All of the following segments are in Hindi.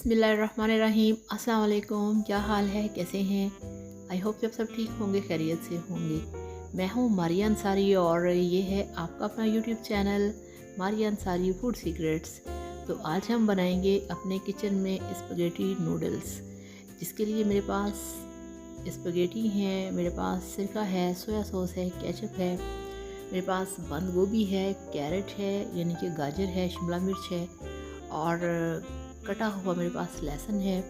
बिस्मिल्लाहिर्रहमानिर्रहीम। अस्सलाम वालेकुम। क्या हाल है, कैसे हैं? आई होप कि आप सब ठीक होंगे, खैरियत से होंगे। मैं हूँ मारिया अंसारी और ये है आपका अपना YouTube channel Maria Ansari food secrets. तो आज हम बनाएंगे अपने किचन में स्पगेटी नूडल्स, जिसके लिए मेरे पास स्पगेटी हैं, मेरे पास सिरका है, सोया सॉस है, केचप है, मेरे पास बंद गोभी है, कैरेट है यानी कि गाजर है, शिमला मिर्च है और कटा हुआ मेरे पास लहसुन है,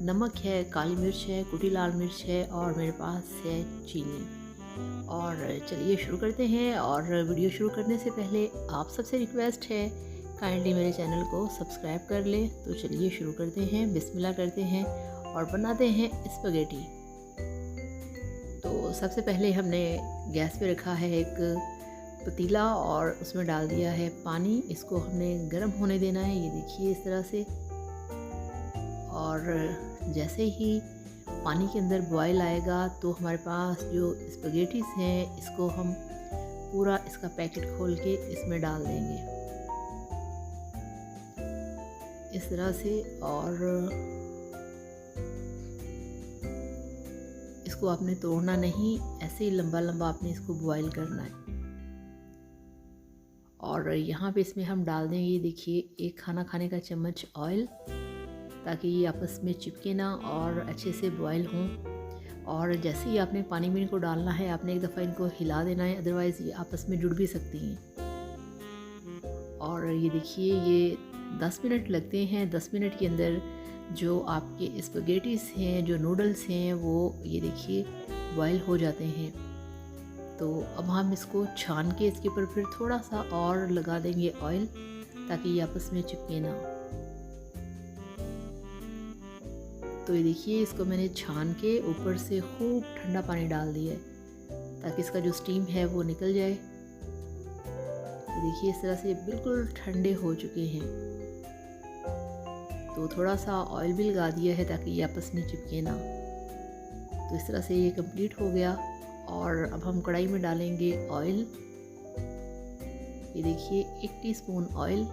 नमक है, काली मिर्च है, कुटी लाल मिर्च है और मेरे पास है चीनी। और चलिए शुरू करते हैं। और वीडियो शुरू करने से पहले आप सबसे रिक्वेस्ट है काइंडली मेरे चैनल को सब्सक्राइब कर लें। तो चलिए शुरू करते हैं, बिस्मिल्लाह करते हैं और बनाते हैं स्पगेटी। तो सबसे पहले हमने गैस पे रखा है एक पतीला और उसमें डाल दिया है पानी। इसको हमने गर्म होने देना है, ये देखिए इस तरह से। और जैसे ही पानी के अंदर बॉयल आएगा तो हमारे पास जो स्पगेटीज हैं इसको हम पूरा इसका पैकेट खोल के इसमें डाल देंगे इस तरह से। और इसको आपने तोड़ना नहीं, ऐसे ही लंबा लंबा आपने इसको बॉयल करना है। और यहाँ पे इसमें हम डाल देंगे, ये देखिए, एक खाना खाने का चम्मच ऑयल, ताकि ये आपस में चिपके ना और अच्छे से बॉयल हों। और जैसे ही आपने पानी में इनको डालना है, आपने एक दफ़ा इनको हिला देना है, अदरवाइज़ ये आपस में जुड़ भी सकती हैं। और ये देखिए, ये 10 मिनट लगते हैं। 10 मिनट के अंदर जो आपके स्पगेटीज हैं, जो नूडल्स हैं, वो ये देखिए बॉयल हो जाते हैं। तो अब हम इसको छान के इसके ऊपर फिर थोड़ा सा और लगा देंगे ऑयल, ताकि ये आपस में चिपके ना। तो ये देखिए, इसको मैंने छान के ऊपर से खूब ठंडा पानी डाल दिया है, ताकि इसका जो स्टीम है वो निकल जाए। तो देखिए इस तरह से बिल्कुल ठंडे हो चुके हैं। तो थोड़ा सा ऑयल भी लगा दिया है ताकि ये आपस में चिपके ना। तो इस तरह से ये कंप्लीट हो गया। और अब हम कढ़ाई में डालेंगे ऑयल। ये देखिए 1 टीस्पून ऑयल,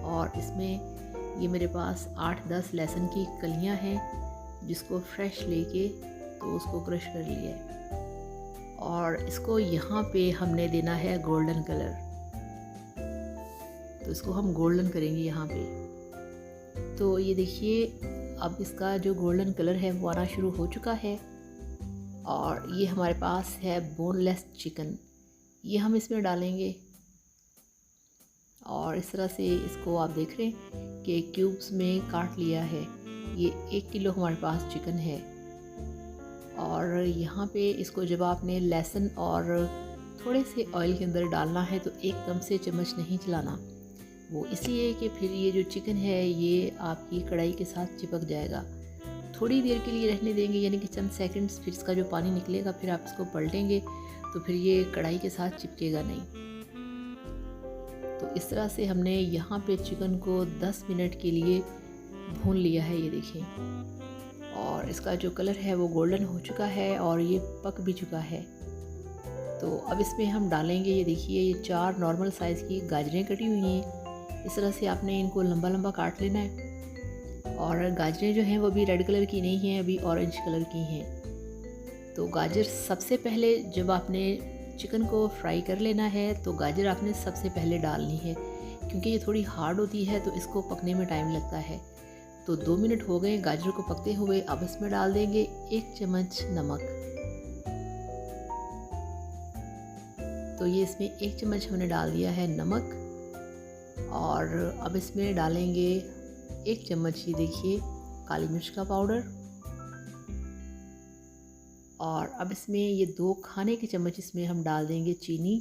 और इसमें ये मेरे पास 8-10 लहसुन की कलियां हैं, जिसको फ्रेश लेके तो उसको क्रश कर लिया है। और इसको यहाँ पे हमने देना है गोल्डन कलर, तो इसको हम गोल्डन करेंगे यहाँ पे। तो ये देखिए, अब इसका जो गोल्डन कलर है वो आना शुरू हो चुका है। और ये हमारे पास है बोनलेस चिकन, ये हम इसमें डालेंगे। और इस तरह से इसको आप देख रहे हैं कि क्यूब्स में काट लिया है। ये 1 किलो हमारे पास चिकन है। और यहाँ पे इसको जब आपने लहसुन और थोड़े से ऑयल के अंदर डालना है तो एकदम से चम्मच नहीं चलाना, वो इसलिए कि फिर ये जो चिकन है ये आपकी कढ़ाई के साथ चिपक जाएगा। थोड़ी देर के लिए रहने देंगे, यानी कि चंद सेकंड्स, फिर इसका जो पानी निकलेगा फिर आप इसको पलटेंगे तो फिर ये कढ़ाई के साथ चिपकेगा नहीं। तो इस तरह से हमने यहाँ पे चिकन को 10 मिनट के लिए भून लिया है, ये देखिए। और इसका जो कलर है वो गोल्डन हो चुका है और ये पक भी चुका है। तो अब इसमें हम डालेंगे, ये देखिए, ये 4 नॉर्मल साइज़ की गाजरें कटी हुई हैं। इस तरह से आपने इनको लंबा लंबा काट लेना है। और गाजरें जो हैं वो भी रेड कलर की नहीं हैं, अभी ऑरेंज कलर की हैं। तो गाजर सबसे पहले, जब आपने चिकन को फ्राई कर लेना है तो गाजर आपने सबसे पहले डालनी है, क्योंकि ये थोड़ी हार्ड होती है तो इसको पकने में टाइम लगता है। तो 2 मिनट हो गए गाजर को पकते हुए। अब इसमें डाल देंगे 1 चम्मच नमक। तो ये इसमें 1 चम्मच हमने डाल दिया है नमक। और अब इसमें डालेंगे 1 चम्मच, ये देखिए, काली मिर्च का पाउडर। और अब इसमें ये 2 खाने के चम्मच इसमें हम डाल देंगे चीनी।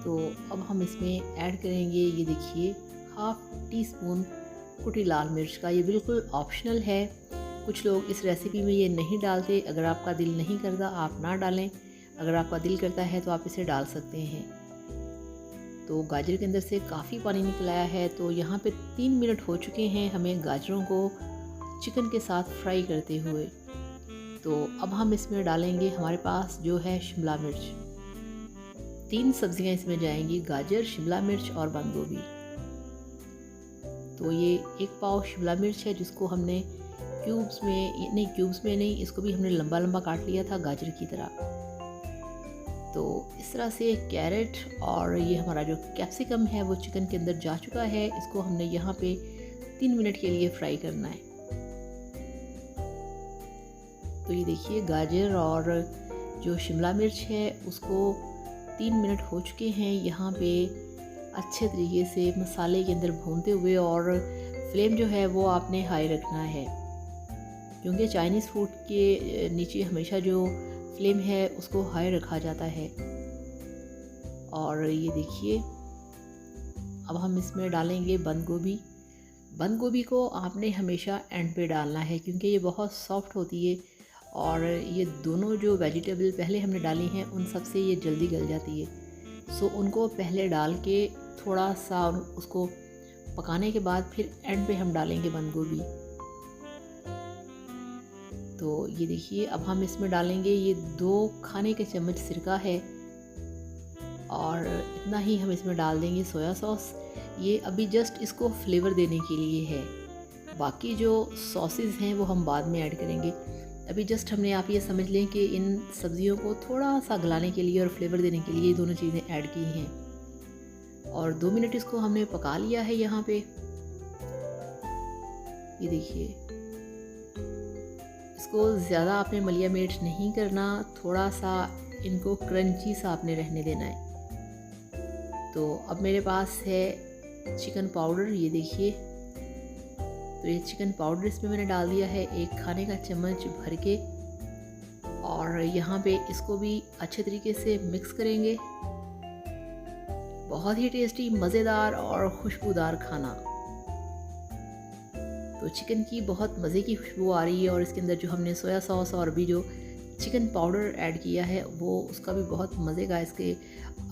तो अब हम इसमें ऐड करेंगे, ये देखिए, 1/2 टीस्पून कुटी लाल मिर्च का। ये बिल्कुल ऑप्शनल है, कुछ लोग इस रेसिपी में ये नहीं डालते। अगर आपका दिल नहीं करता आप ना डालें, अगर आपका दिल करता है तो आप इसे डाल सकते हैं। तो गाजर के अंदर से काफ़ी पानी निकल आया है। तो यहाँ पे 3 मिनट हो चुके हैं हमें गाजरों को चिकन के साथ फ्राई करते हुए। तो अब हम इसमें डालेंगे, हमारे पास जो है शिमला मिर्च। 3 सब्जियां इसमें जाएंगी, गाजर, शिमला मिर्च और बंद गोभी। तो ये एक पाव शिमला मिर्च है जिसको हमने क्यूब्स में नहीं, इसको भी हमने लंबा लंबा काट लिया था गाजर की तरह। तो इस तरह से कैरेट और ये हमारा जो कैप्सिकम है वो चिकन के अंदर जा चुका है। इसको हमने यहाँ पे 3 मिनट के लिए फ्राई करना है। तो ये देखिए गाजर और जो शिमला मिर्च है उसको 3 मिनट हो चुके हैं यहाँ पे अच्छे तरीके से मसाले के अंदर भूनते हुए। और फ्लेम जो है वो आपने हाई रखना है, क्योंकि चाइनीज़ फूड के नीचे हमेशा जो फ्लेम है उसको हाई रखा जाता है। और ये देखिए अब हम इसमें डालेंगे बंद गोभी। बंद गोभी को आपने हमेशा एंड पे डालना है, क्योंकि ये बहुत सॉफ्ट होती है और ये दोनों जो वेजिटेबल पहले हमने डाली हैं उन सब से ये जल्दी गल जाती है। सो उनको पहले डाल के थोड़ा सा उसको पकाने के बाद फिर एंड पे हम डालेंगे बंद गोभी। तो ये देखिए अब हम इसमें डालेंगे ये 2 खाने के चम्मच सिरका है और इतना ही हम इसमें डाल देंगे सोया सॉस। ये अभी जस्ट इसको फ्लेवर देने के लिए है, बाकी जो सॉसेस हैं वो हम बाद में ऐड करेंगे। अभी जस्ट हमने आप ये समझ लें कि इन सब्जियों को थोड़ा सा गलाने के लिए और फ्लेवर देने के लिए ये दोनों चीज़ें ऐड की हैं। और 2 मिनट इसको हमने पका लिया है यहाँ पे। ये देखिए इसको ज़्यादा आपने मलिया मेट नहीं करना, थोड़ा सा इनको क्रंची सा आपने रहने देना है। तो अब मेरे पास है चिकन पाउडर, ये देखिए। तो ये चिकन पाउडर इसमें मैंने डाल दिया है 1 खाने का चम्मच भर के। और यहाँ पे इसको भी अच्छे तरीके से मिक्स करेंगे। बहुत ही टेस्टी, मज़ेदार और खुशबूदार खाना। तो चिकन की बहुत मज़े की खुशबू आ रही है और इसके अंदर जो हमने सोया सॉस और भी जो चिकन पाउडर ऐड किया है वो उसका भी बहुत मज़े का इसके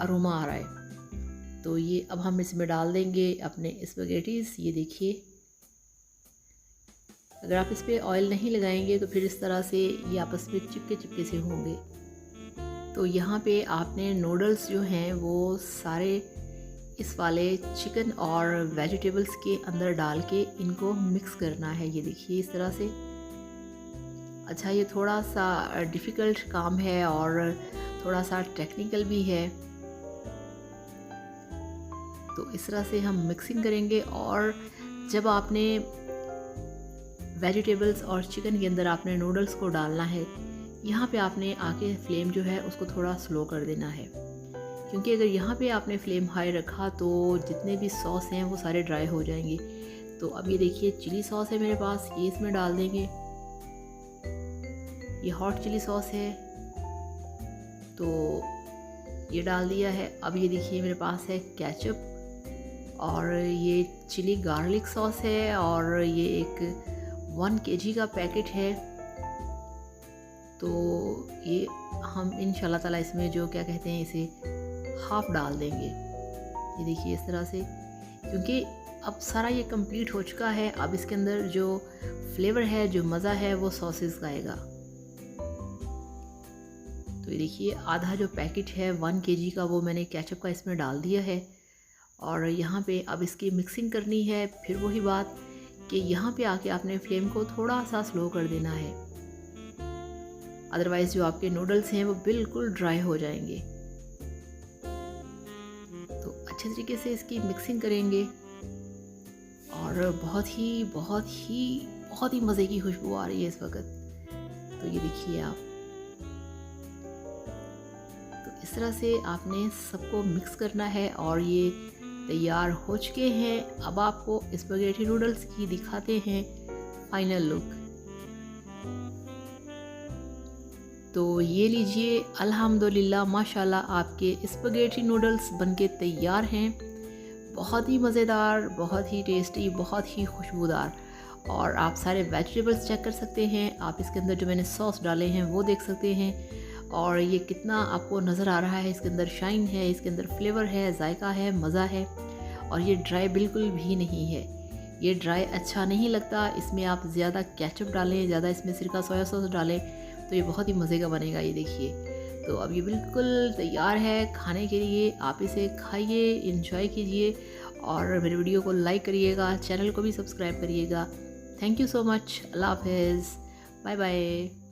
अरोमा आ रहा है। तो ये अब हम इसमें डाल देंगे अपने स्पैगेटीज़। ये देखिए अगर आप इस पर ऑयल नहीं लगाएंगे तो फिर इस तरह से ये आपस में चिपके चिपके से होंगे। तो यहाँ पे आपने नूडल्स जो हैं वो सारे इस वाले चिकन और वेजिटेबल्स के अंदर डाल के इनको मिक्स करना है। ये देखिए इस तरह से। अच्छा ये थोड़ा सा डिफ़िकल्ट काम है और थोड़ा सा टेक्निकल भी है। तो इस तरह से हम मिक्सिंग करेंगे और जब आपने वेजिटेबल्स और चिकन के अंदर आपने नूडल्स को डालना है, यहाँ पे आपने आके फ्लेम जो है उसको थोड़ा स्लो कर देना है, क्योंकि अगर यहाँ पे आपने फ्लेम हाई रखा तो जितने भी सॉस हैं वो सारे ड्राई हो जाएंगे। तो अब ये देखिए चिली सॉस है मेरे पास, ये इसमें डाल देंगे। ये हॉट चिली सॉस है तो ये डाल दिया है। अब ये देखिए मेरे पास है केचप और ये चिली गार्लिक सॉस है और ये एक 1 kg का पैकेट है। तो ये हम इंशाल्लाह ताला इसमें जो क्या कहते हैं इसे हाफ डाल देंगे। ये देखिए इस तरह से, क्योंकि अब सारा ये कंप्लीट हो चुका है। अब इसके अंदर जो फ्लेवर है, जो मज़ा है वो सॉसेस का आएगा। तो ये देखिए आधा जो पैकेट है 1 kg का वो मैंने केचप का इसमें डाल दिया है। और यहाँ पे अब इसकी मिक्सिंग करनी है। फिर वही बात कि यहाँ पे आके आपने फ्लेम को थोड़ा सा स्लो कर देना है, अदरवाइज़ जो आपके नूडल्स हैं वो बिल्कुल ड्राई हो जाएंगे। तो अच्छे तरीके से इसकी मिक्सिंग करेंगे और बहुत ही मज़े की खुशबू आ रही है इस वक्त। तो ये देखिए आप, तो इस तरह से आपने सबको मिक्स करना है और ये तैयार हो चुके हैं। अब आपको स्पैगेटी नूडल्स की दिखाते हैं फाइनल लुक। तो ये लीजिए, अल्हम्दुलिल्लाह माशाल्लाह आपके स्पैगेटी नूडल्स बनके तैयार हैं। बहुत ही मज़ेदार, बहुत ही टेस्टी, बहुत ही खुशबूदार। और आप सारे वेजिटेबल्स चेक कर सकते हैं। आप इसके अंदर जो मैंने सॉस डाले हैं वो देख सकते हैं। और ये कितना आपको नज़र आ रहा है, इसके अंदर शाइन है, इसके अंदर फ्लेवर है, जायका है, मज़ा है। और ये ड्राई बिल्कुल भी नहीं है, ये ड्राई अच्छा नहीं लगता। इसमें आप ज़्यादा केचप डालें, ज़्यादा इसमें सिरका सोया सॉस डालें तो ये बहुत ही मज़े का बनेगा। ये देखिए, तो अब ये बिल्कुल तैयार है खाने के लिए। आप इसे खाइए, इंजॉय कीजिए और मेरे वीडियो को लाइक करिएगा, चैनल को भी सब्सक्राइब करिएगा। Thank you so much. अल्लाह हाफिज़। Bye bye.